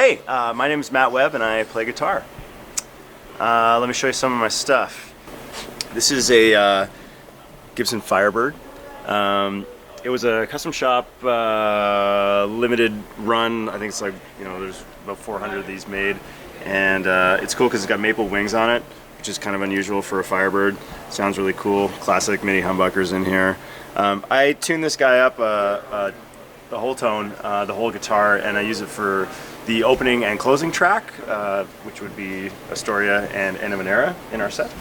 Hey, my name is Matt Webb and I play guitar. Let me show you some of my stuff. This is a Gibson Firebird. It was a custom shop limited run. I think it's like, there's about 400 of these made. And it's cool because it's got maple wings on it, which is kind of unusual for a Firebird. Sounds really cool. Classic mini humbuckers in here. I tuned this guy up the whole tone, the whole guitar, and I use it for the opening and closing track, which would be Astoria and End of an Era in our set.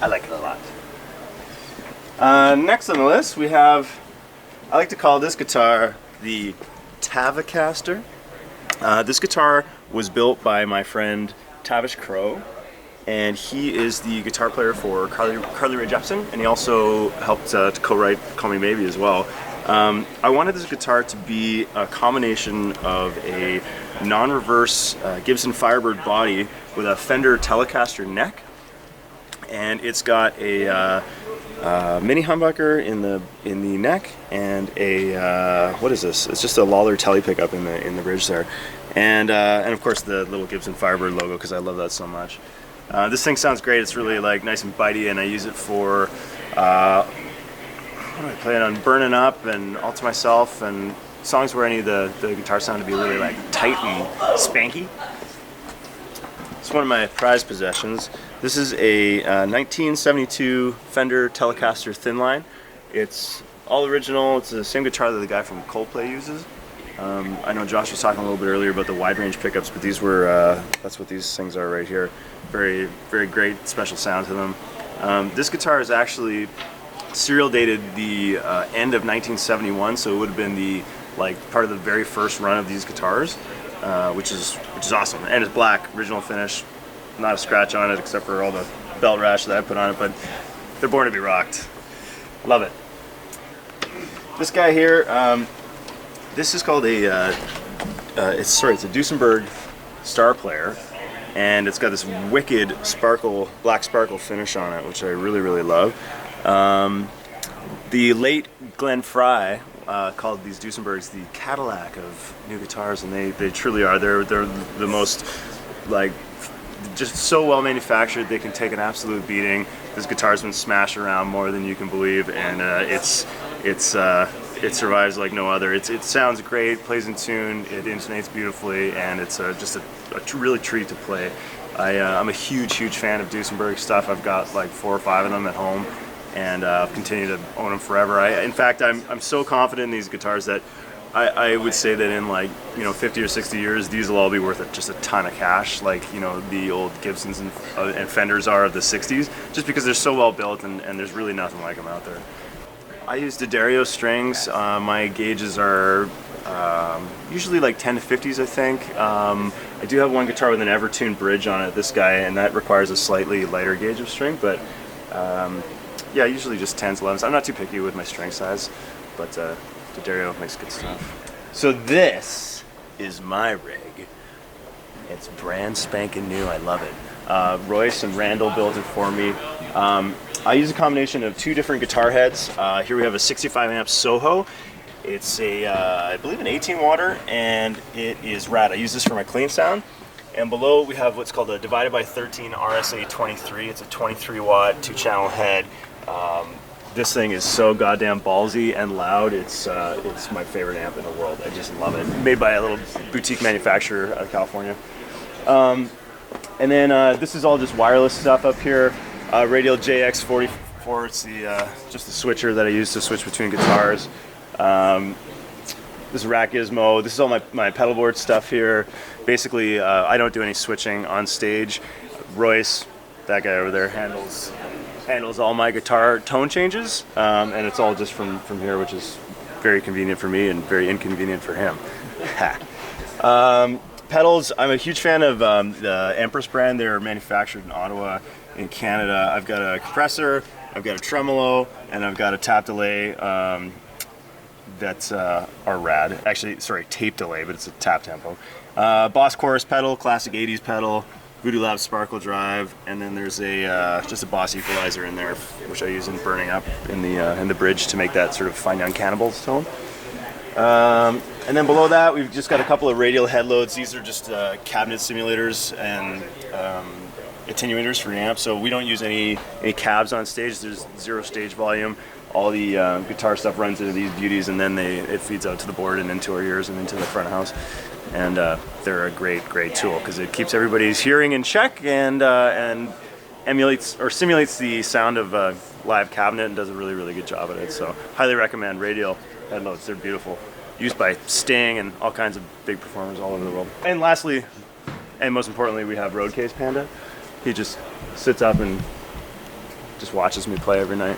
I like it a lot. Next on the list we have, I like to call this guitar the Tava Caster. This guitar was built by my friend Tavish Crow, and he is the guitar player for Carly Rae Jepsen, and he also helped to co-write Call Me Maybe as well. I wanted this guitar to be a combination of a non-reverse Gibson Firebird body with a Fender Telecaster neck, and it's got a mini humbucker in the neck and a what is this? It's just a Lawler Tele pickup in the bridge there, and of course the little Gibson Firebird logo because I love that so much. This thing sounds great. It's really like nice and bitey, and I use it for what do I play it on? Burning Up and All to Myself and songs where I need the guitar sound to be really like tight and spanky. It's one of my prized possessions. This is a 1972 Fender Telecaster thin line. It's all original. It's the same guitar that the guy from Coldplay uses. I know Josh was talking a little bit earlier about the wide range pickups, but these were that's what these things are right here. Very, very great special sound to them. This guitar is actually serial dated the end of 1971, so it would have been the part of the very first run of these guitars, which is awesome. And it's black, original finish, not a scratch on it except for all the belt rash that I put on it, but they're born to be rocked. Love it. This guy here, this is called a it's a Duesenberg Star Player, and it's got this wicked black sparkle finish on it, which I really, really love. The late Glenn Frey called these Duesenbergs the Cadillac of new guitars, and they truly are. They're the most just so well manufactured. They can take an absolute beating. This guitar's been smashed around more than you can believe, and it survives like no other. It sounds great, plays in tune, it intonates beautifully, and it's just a really treat to play. I'm a huge fan of Duesenberg stuff. I've got like 4 or 5 of them at home, and I've continued to own them forever. In fact, I'm so confident in these guitars that I would say that in 50 or 60 years, these will all be worth just a ton of cash, like the old Gibsons and Fenders are of the 60s, just because they're so well built and there's really nothing like them out there. I use D'Addario strings. My gauges are usually like 10 to 50s, I think. I do have one guitar with an Evertune bridge on it, this guy, and that requires a slightly lighter gauge of string, but yeah, usually just 10s, 11s. I'm not too picky with my string size, but D'Addario makes good stuff. So this is my rig. It's brand spanking new. I love it. Royce and Randall built it for me. I use a combination of 2 different guitar heads. Here we have a 65 amp Soho. It's I believe an 18 water, and it is rad. I use this for my clean sound. And below we have what's called a divided by 13 RSA 23. It's a 23 watt 2-channel head. This thing is so goddamn ballsy and loud. It's my favorite amp in the world. I just love it. Made by a little boutique manufacturer out of California. And then this is all just wireless stuff up here. Radial JX44. It's just the switcher that I use to switch between guitars. This is Rack Gizmo. This is all my pedalboard stuff here. Basically, I don't do any switching on stage. Royce, that guy over there, handles all my guitar tone changes, and it's all just from here, which is very convenient for me and very inconvenient for him. Pedals, I'm a huge fan of the Empress brand. They're manufactured in Ottawa in Canada. I've got a compressor, I've got a tremolo, and I've got a tap delay that are rad. Actually, sorry, tape delay, but it's a tap tempo. Boss Chorus pedal, classic 80s pedal, Voodoo Lab Sparkle Drive, and then there's just a Boss equalizer in there, which I use in Burning Up in the bridge to make that sort of Fine Young Cannibals tone. And then below that, we've just got a couple of radial head loads. These are just cabinet simulators and attenuators for amps. So we don't use any cabs on stage. There's 0 stage volume. All the guitar stuff runs into these beauties, and then it feeds out to the board and into our ears and into the front house. And they're a great tool because it keeps everybody's hearing in check and emulates or simulates the sound of a live cabinet and does a really good job at it. So highly recommend radial head loads. They're beautiful. Used by Sting and all kinds of big performers all over the world. And lastly, and most importantly, we have Roadcase Panda. He just sits up and just watches me play every night.